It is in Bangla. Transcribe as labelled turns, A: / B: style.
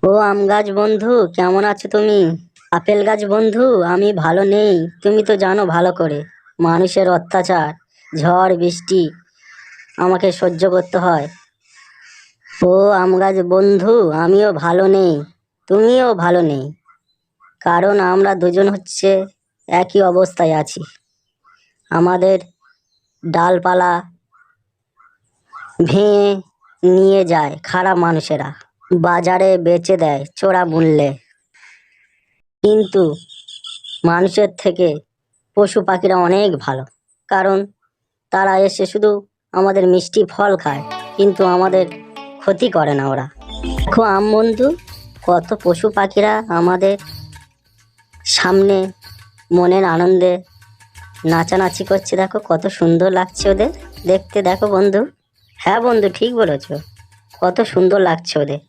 A: ও আম গাছ বন্ধু, কেমন আছো তুমি? আপেল গাছ বন্ধু, আমি ভালো নেই। তুমি তো জানো ভালো করে, মানুষের অত্যাচার, ঝড় বৃষ্টি আমাকে সহ্য করতে হয়। ও আম গাছ বন্ধু, আমিও ভালো নেই, তুমিও ভালো নেই। কারণ আমরা দুজন হচ্ছে একই অবস্থায় আছি। আমাদের ডালপালা ভেঙে নিয়ে যায় খারাপ মানুষেরা, বাজারে বেচে দেয় চোরা মূল্যে। কিন্তু মানুষের থেকে পশু পাখিরা অনেক ভালো। কারণ তারা এসে শুধু আমাদের মিষ্টি ফল খায়, কিন্তু আমাদের ক্ষতি করে না ওরা। দেখো আম বন্ধু, কত পশু পাখিরা আমাদের সামনে মনের আনন্দে নাচানাচি করছে, দেখো কত সুন্দর লাগছে ওদের দেখতে। দেখো বন্ধু, হ্যাঁ বন্ধু ঠিক বলেছ, কত সুন্দর লাগছে ওদের।